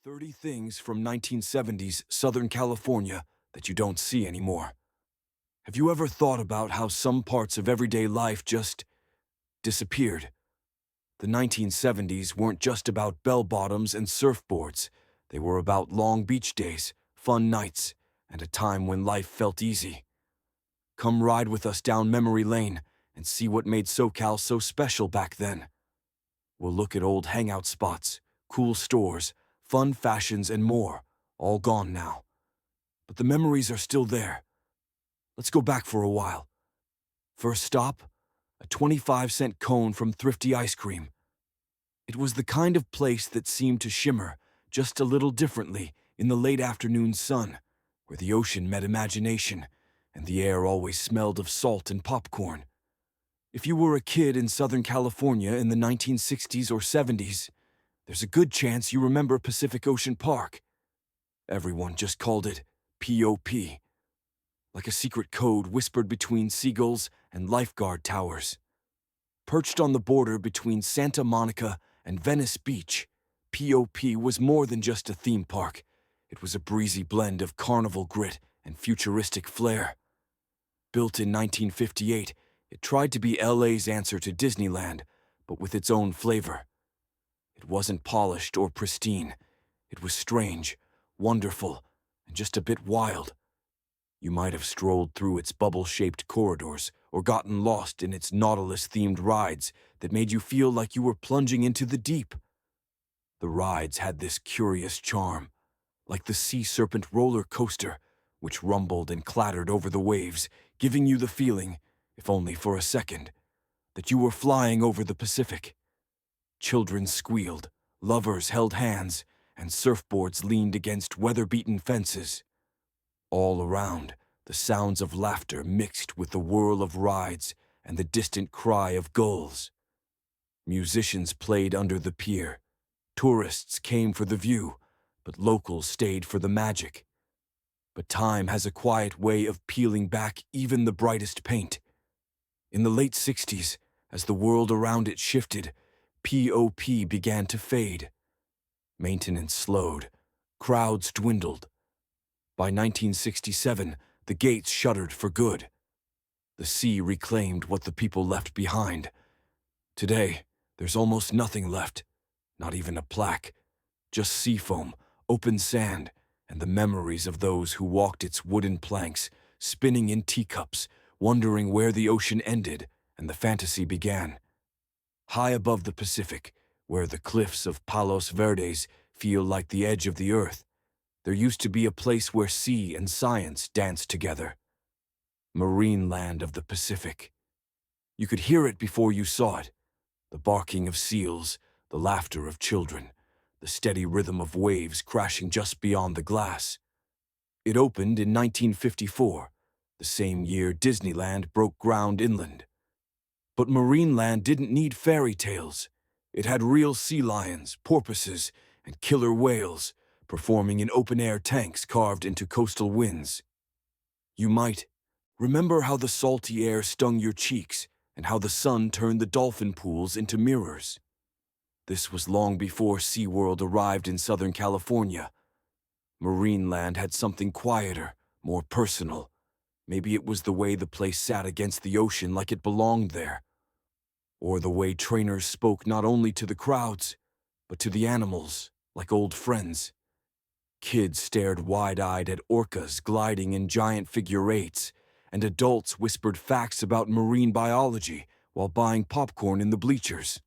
30 things from 1970s Southern California that you don't see anymore. Have you ever thought about how some parts of everyday life just disappeared? The 1970s weren't just about bell-bottoms and surfboards. They were about long beach days, fun nights, and a time when life felt easy. Come ride with us down memory lane and see what made SoCal so special back then. We'll look at old hangout spots, cool stores, fun fashions, and more, all gone now. But the memories are still there. Let's go back for a while. First stop, a 25-cent cone from Thrifty Ice Cream. It was the kind of place that seemed to shimmer just a little differently in the late afternoon sun, where the ocean met imagination, and the air always smelled of salt and popcorn. If you were a kid in Southern California in the 1960s or 70s, there's a good chance you remember Pacific Ocean Park. Everyone just called it POP, like a secret code whispered between seagulls and lifeguard towers. Perched on the border between Santa Monica and Venice Beach, POP was more than just a theme park. It was a breezy blend of carnival grit and futuristic flair. Built in 1958, it tried to be LA's answer to Disneyland, but with its own flavor. It wasn't polished or pristine. It was strange, wonderful, and just a bit wild. You might have strolled through its bubble-shaped corridors or gotten lost in its Nautilus-themed rides that made you feel like you were plunging into the deep. The rides had this curious charm, like the Sea Serpent roller coaster, which rumbled and clattered over the waves, giving you the feeling, if only for a second, that you were flying over the Pacific. Children squealed, lovers held hands, and surfboards leaned against weather-beaten fences. All around, the sounds of laughter mixed with the whirl of rides and the distant cry of gulls. Musicians played under the pier. Tourists came for the view, but locals stayed for the magic. But time has a quiet way of peeling back even the brightest paint. In the late 60s, as the world around it shifted, POP began to fade. Maintenance slowed. Crowds dwindled. By 1967, the gates shuttered for good. The sea reclaimed what the people left behind. Today, there's almost nothing left, not even a plaque. Just sea foam, open sand, and the memories of those who walked its wooden planks, spinning in teacups, wondering where the ocean ended and the fantasy began. High above the Pacific, where the cliffs of Palos Verdes feel like the edge of the earth, there used to be a place where sea and science danced together. Marineland of the Pacific. You could hear it before you saw it. The barking of seals, the laughter of children, the steady rhythm of waves crashing just beyond the glass. It opened in 1954, the same year Disneyland broke ground inland. But Marineland didn't need fairy tales. It had real sea lions, porpoises, and killer whales, performing in open-air tanks carved into coastal winds. You might remember how the salty air stung your cheeks and how the sun turned the dolphin pools into mirrors. This was long before SeaWorld arrived in Southern California. Marineland had something quieter, more personal. Maybe it was the way the place sat against the ocean like it belonged there. Or the way trainers spoke not only to the crowds, but to the animals, like old friends. Kids stared wide-eyed at orcas gliding in giant figure eights, and adults whispered facts about marine biology while buying popcorn in the bleachers.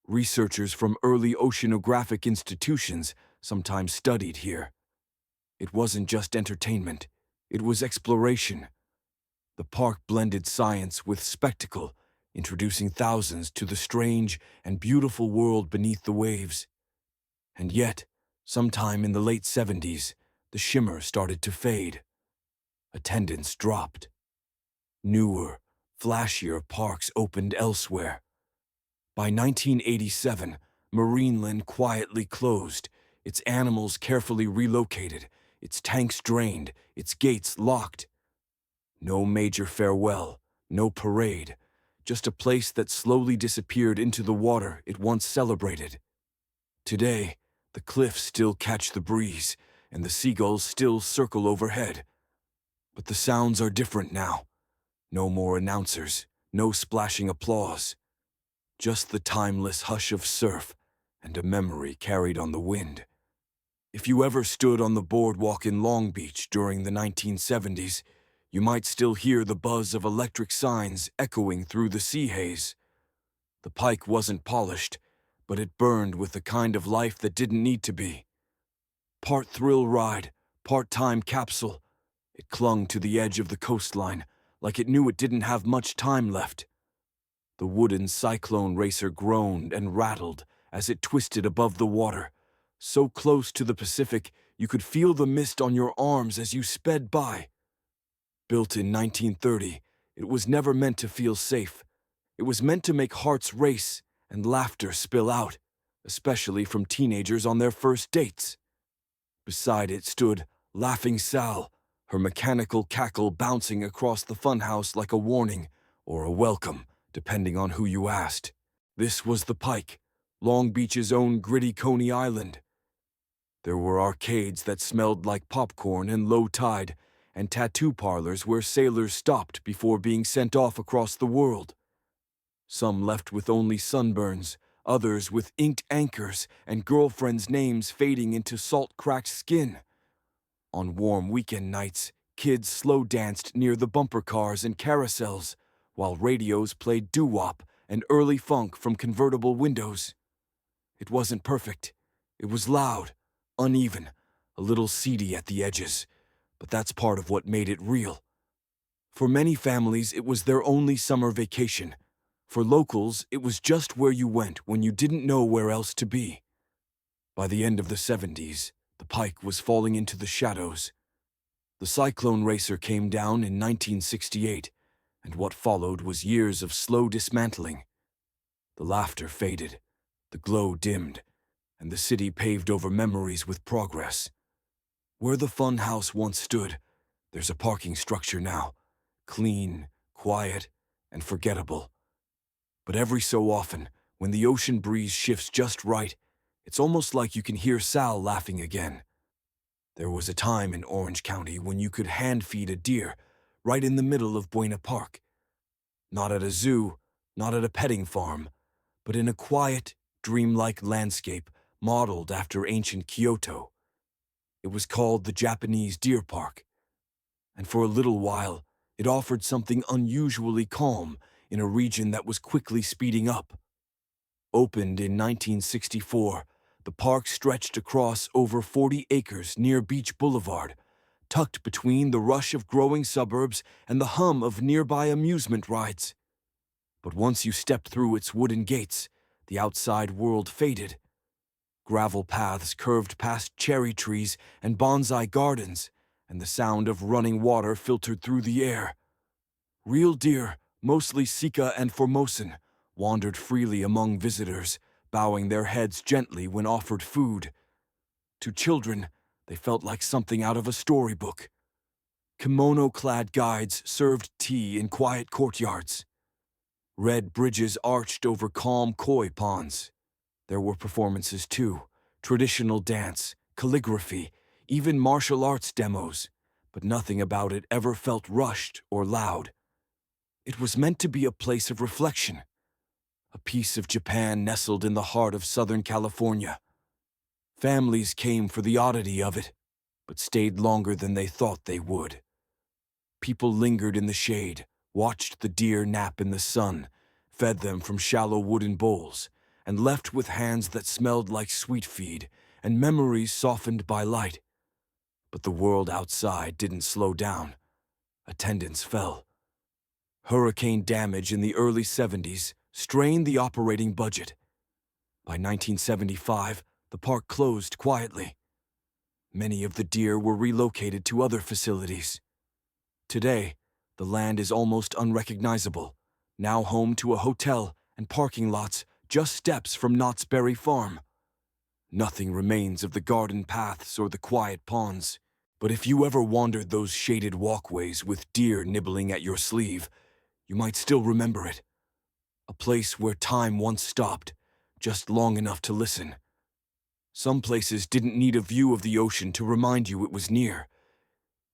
Researchers from early oceanographic institutions sometimes studied here. It wasn't just entertainment, it was exploration. The park blended science with spectacle, introducing thousands to the strange and beautiful world beneath the waves. And yet, sometime in the late 70s, the shimmer started to fade. Attendance dropped. Newer, flashier parks opened elsewhere. By 1987, Marineland quietly closed, its animals carefully relocated, its tanks drained, its gates locked. No major farewell, no parade, just a place that slowly disappeared into the water it once celebrated. Today, The cliffs still catch the breeze, and the seagulls still circle overhead. But the sounds are different now. No more announcers, no splashing applause. Just the timeless hush of surf and a memory carried on the wind. If you ever stood on the boardwalk in Long Beach during the 1970s, you might still hear the buzz of electric signs echoing through the sea haze. The Pike wasn't polished, but it burned with the kind of life that didn't need to be. Part thrill ride, part time capsule, it clung to the edge of the coastline like it knew it didn't have much time left. The wooden cyclone racer groaned and rattled as it twisted above the water, so close to the Pacific you could feel the mist on your arms as you sped by. Built in 1930, it was never meant to feel safe. It was meant to make hearts race and laughter spill out, especially from teenagers on their first dates. Beside it stood Laughing Sal, her mechanical cackle bouncing across the funhouse like a warning or a welcome, depending on who you asked. This was the Pike, Long Beach's own gritty Coney Island. There were arcades that smelled like popcorn and low tide, and tattoo parlors where sailors stopped before being sent off across the world. Some left with only sunburns, others with inked anchors and girlfriends' names fading into salt-cracked skin. On warm weekend nights, kids slow-danced near the bumper cars and carousels, while radios played doo-wop and early funk from convertible windows. It wasn't perfect. It was loud, uneven, a little seedy at the edges, but that's part of what made it real. For many families, it was their only summer vacation. For locals, it was just where you went when you didn't know where else to be. By the end of the 70s, the Pike was falling into the shadows. The cyclone racer came down in 1968, and what followed was years of slow dismantling. The laughter faded, the glow dimmed, and the city paved over memories with progress. Where the fun house once stood, there's a parking structure now, clean, quiet, and forgettable. But every so often, when the ocean breeze shifts just right, it's almost like you can hear Sal laughing again. There was a time in Orange County when you could hand-feed a deer right in the middle of Buena Park. Not at a zoo, not at a petting farm, but in a quiet, dreamlike landscape modeled after ancient Kyoto. It was called the Japanese Deer Park. And for a little while, it offered something unusually calm in a region that was quickly speeding up. Opened in 1964, the park stretched across over 40 acres near Beach Boulevard, tucked between the rush of growing suburbs and the hum of nearby amusement rides. But once you stepped through its wooden gates, the outside world faded. Gravel paths curved past cherry trees and bonsai gardens, and the sound of running water filtered through the air. Real deer, mostly Sika and Formosan, wandered freely among visitors, bowing their heads gently when offered food. To children, they felt like something out of a storybook. Kimono-clad guides served tea in quiet courtyards. Red bridges arched over calm koi ponds. There were performances too, traditional dance, calligraphy, even martial arts demos, but nothing about it ever felt rushed or loud. It was meant to be a place of reflection, a piece of Japan nestled in the heart of Southern California. Families came for the oddity of it, but stayed longer than they thought they would. People lingered in the shade, watched the deer nap in the sun, fed them from shallow wooden bowls, and left with hands that smelled like sweet feed and memories softened by light. But the world outside didn't slow down. Attendance fell. Hurricane damage in the early 70s strained the operating budget. By 1975, the park closed quietly. Many of the deer were relocated to other facilities. Today, the land is almost unrecognizable, now home to a hotel and parking lots just steps from Knott's Berry Farm. Nothing remains of the garden paths or the quiet ponds, but if you ever wandered those shaded walkways with deer nibbling at your sleeve, you might still remember it. A place where time once stopped, just long enough to listen. Some places didn't need a view of the ocean to remind you it was near.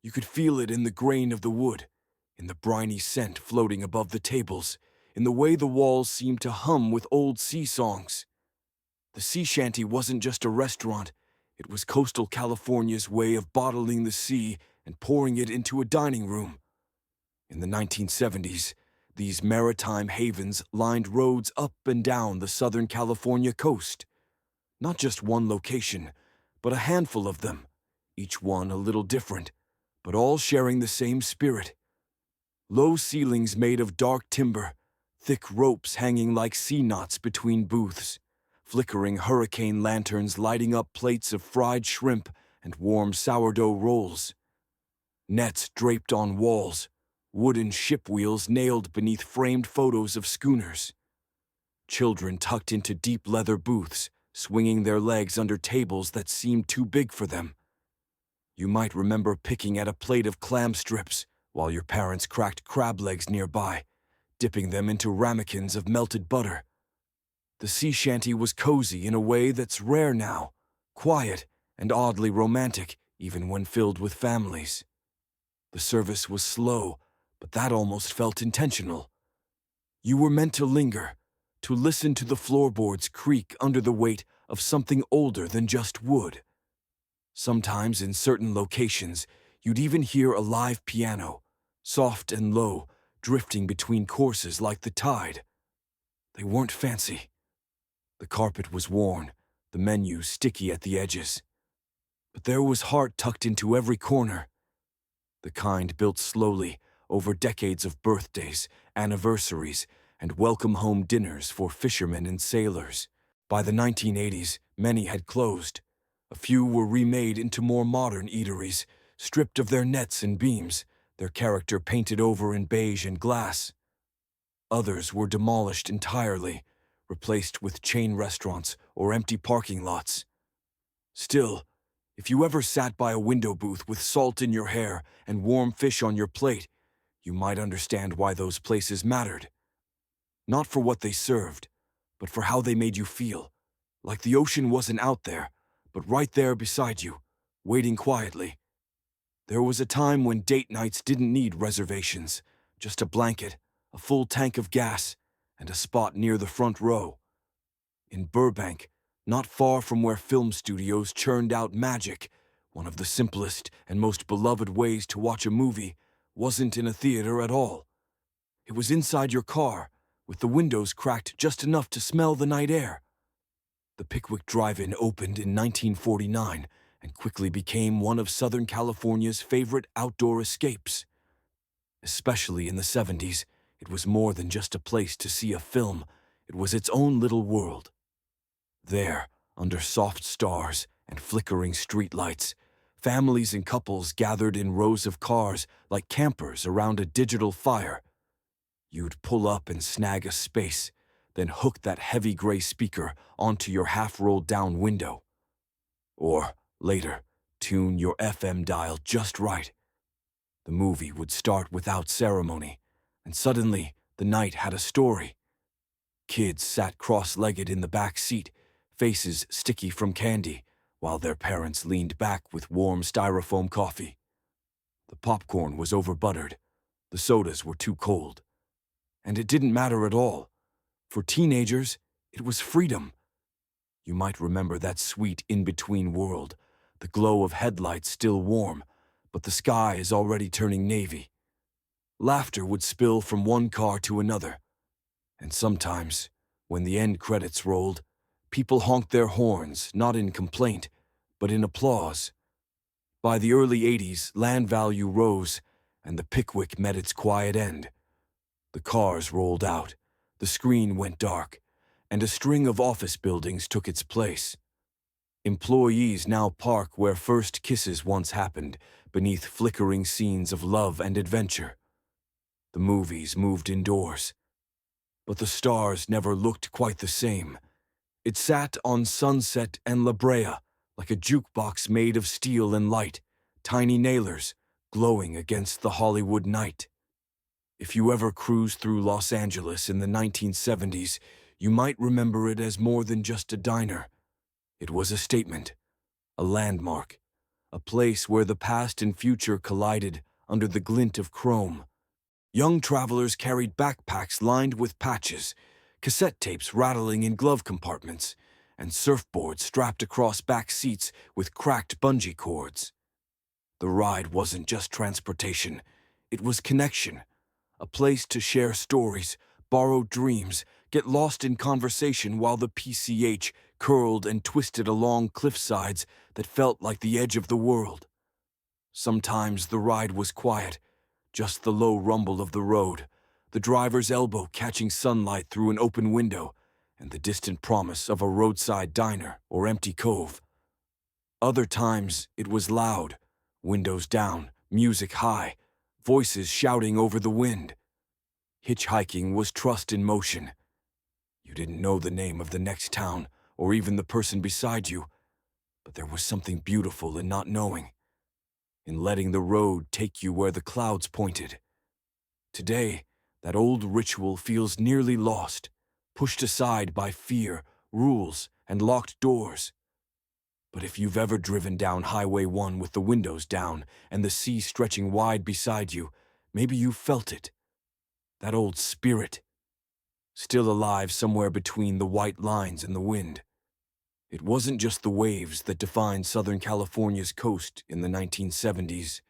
You could feel it in the grain of the wood, in the briny scent floating above the tables, in the way the walls seemed to hum with old sea songs. The sea shanty wasn't just a restaurant, it was coastal California's way of bottling the sea and pouring it into a dining room. In the 1970s, these maritime havens lined roads up and down the Southern California coast. Not just one location, but a handful of them, each one a little different, but all sharing the same spirit. Low ceilings made of dark timber, thick ropes hanging like sea knots between booths, flickering hurricane lanterns lighting up plates of fried shrimp and warm sourdough rolls. Nets draped on walls, wooden ship wheels nailed beneath framed photos of schooners. Children tucked into deep leather booths, swinging their legs under tables that seemed too big for them. You might remember picking at a plate of clam strips while your parents cracked crab legs nearby, dipping them into ramekins of melted butter. The sea shanty was cozy in a way that's rare now, quiet and oddly romantic even when filled with families. The service was slow, but that almost felt intentional. You were meant to linger, to listen to the floorboards creak under the weight of something older than just wood. Sometimes in certain locations, you'd even hear a live piano, soft and low, drifting between courses like the tide. They weren't fancy. The carpet was worn, the menu sticky at the edges. But there was heart tucked into every corner. The kind built slowly over decades of birthdays, anniversaries, and welcome-home dinners for fishermen and sailors. By the 1980s, many had closed. A few were remade into more modern eateries, stripped of their nets and beams, their character painted over in beige and glass. Others were demolished entirely, replaced with chain restaurants or empty parking lots. Still, if you ever sat by a window booth with salt in your hair and warm fish on your plate, you might understand why those places mattered. Not for what they served, but for how they made you feel, like the ocean wasn't out there, but right there beside you, waiting quietly. There was a time when date nights didn't need reservations, just a blanket, a full tank of gas, and a spot near the front row. In Burbank, not far from where film studios churned out magic, one of the simplest and most beloved ways to watch a movie wasn't in a theater at all. It was inside your car, with the windows cracked just enough to smell the night air. The Pickwick Drive-In opened in 1949 and quickly became one of Southern California's favorite outdoor escapes. Especially in the 70s, it was more than just a place to see a film. It was its own little world. There, under soft stars and flickering streetlights, families and couples gathered in rows of cars like campers around a digital fire. You'd pull up and snag a space, then hook that heavy gray speaker onto your half-rolled down window. Or, later, tune your FM dial just right. The movie would start without ceremony, and suddenly the night had a story. Kids sat cross-legged in the back seat, faces sticky from candy, while their parents leaned back with warm styrofoam coffee. The popcorn was over-buttered, the sodas were too cold. And it didn't matter at all. For teenagers, it was freedom. You might remember that sweet in-between world, the glow of headlights still warm, but the sky is already turning navy. Laughter would spill from one car to another. And sometimes, when the end credits rolled, people honked their horns, not in complaint, but in applause. By the early 80s, land value rose, and the Pickwick met its quiet end. The cars rolled out, the screen went dark, and a string of office buildings took its place. Employees now park where first kisses once happened, beneath flickering scenes of love and adventure. The movies moved indoors. But the stars never looked quite the same. It sat on Sunset and La Brea, like a jukebox made of steel and light, tiny nailers, glowing against the Hollywood night. If you ever cruised through Los Angeles in the 1970s, you might remember it as more than just a diner. It was a statement, a landmark, a place where the past and future collided under the glint of chrome. Young travelers carried backpacks lined with patches, cassette tapes rattling in glove compartments, and surfboards strapped across back seats with cracked bungee cords. The ride wasn't just transportation, it was connection, a place to share stories, borrow dreams, get lost in conversation while the PCH curled and twisted along cliffsides that felt like the edge of the world. Sometimes the ride was quiet, just the low rumble of the road, the driver's elbow catching sunlight through an open window, and the distant promise of a roadside diner or empty cove. Other times it was loud, windows down, music high, voices shouting over the wind. Hitchhiking was trust in motion. You didn't know the name of the next town or even the person beside you, but there was something beautiful in not knowing, in letting the road take you where the clouds pointed. Today, that old ritual feels nearly lost, pushed aside by fear, rules, and locked doors. But if you've ever driven down Highway 1 with the windows down and the sea stretching wide beside you, maybe you've felt it. That old spirit, still alive somewhere between the white lines and the wind. It wasn't just the waves that defined Southern California's coast in the 1970s.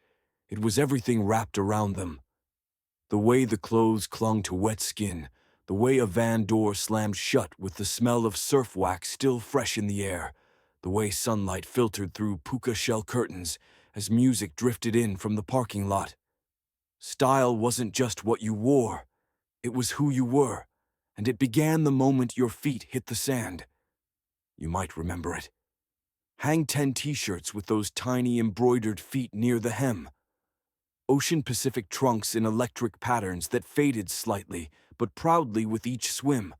It was everything wrapped around them. The way the clothes clung to wet skin, the way a van door slammed shut with the smell of surf wax still fresh in the air, the way sunlight filtered through puka shell curtains as music drifted in from the parking lot. Style wasn't just what you wore, it was who you were, and it began the moment your feet hit the sand. You might remember it. Hang 10 t-shirts with those tiny embroidered feet near the hem. Ocean Pacific trunks in electric patterns that faded slightly, but proudly with each swim.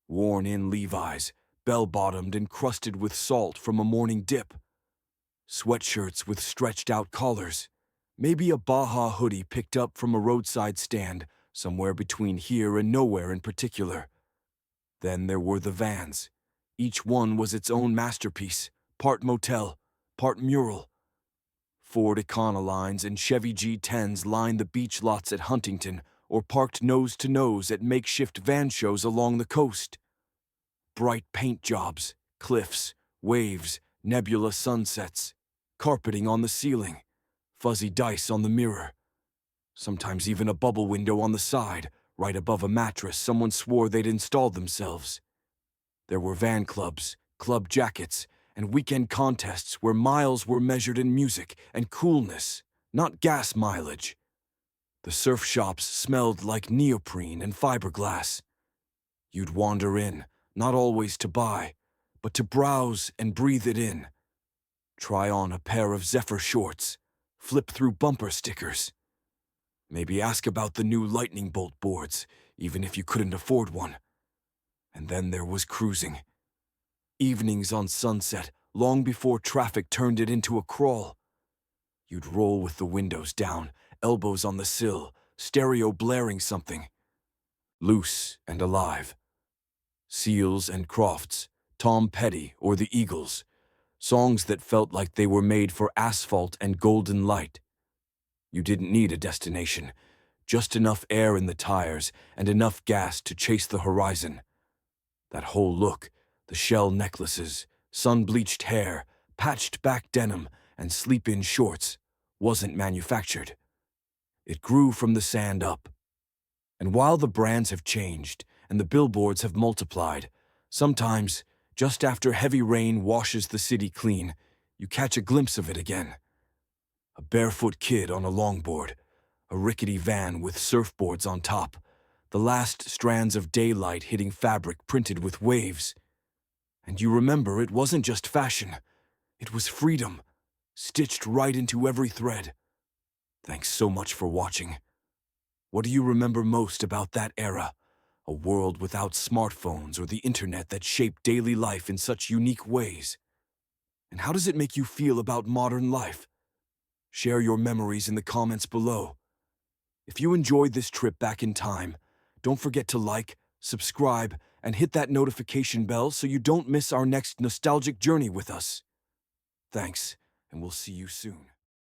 Worn-in Levi's, bell-bottomed and crusted with salt from a morning dip. Sweatshirts with stretched-out collars. Maybe a Baja hoodie picked up from a roadside stand, somewhere between here and nowhere in particular. Then there were the vans. Each one was its own masterpiece, part motel, part mural. Ford Econolines and Chevy G10s lined the beach lots at Huntington or parked nose to nose at makeshift van shows along the coast. Bright paint jobs, cliffs, waves, nebula sunsets, carpeting on the ceiling, fuzzy dice on the mirror. Sometimes even a bubble window on the side, right above a mattress someone swore they'd installed themselves. There were van clubs, club jackets, and weekend contests where miles were measured in music and coolness, not gas mileage. The surf shops smelled like neoprene and fiberglass. You'd wander in, not always to buy, but to browse and breathe it in. Try on a pair of Zephyr shorts, flip through bumper stickers. Maybe ask about the new lightning bolt boards, even if you couldn't afford one. And then there was cruising. Evenings on Sunset, long before traffic turned it into a crawl. You'd roll with the windows down, elbows on the sill, stereo blaring something. Loose and alive. Seals and Crofts, Tom Petty or the Eagles. Songs that felt like they were made for asphalt and golden light. You didn't need a destination, just enough air in the tires and enough gas to chase the horizon. That whole look, the shell necklaces, sun-bleached hair, patched back denim, and sleep-in shorts, wasn't manufactured. It grew from the sand up. And while the brands have changed and the billboards have multiplied, sometimes, just after heavy rain washes the city clean, you catch a glimpse of it again. A barefoot kid on a longboard, a rickety van with surfboards on top, the last strands of daylight hitting fabric printed with waves. And you remember it wasn't just fashion, it was freedom, stitched right into every thread. Thanks so much for watching. What do you remember most about that era? A world without smartphones or the internet that shaped daily life in such unique ways. And how does it make you feel about modern life? Share your memories in the comments below. If you enjoyed this trip back in time, don't forget to like, subscribe, and hit that notification bell so you don't miss our next nostalgic journey with us. Thanks, and we'll see you soon.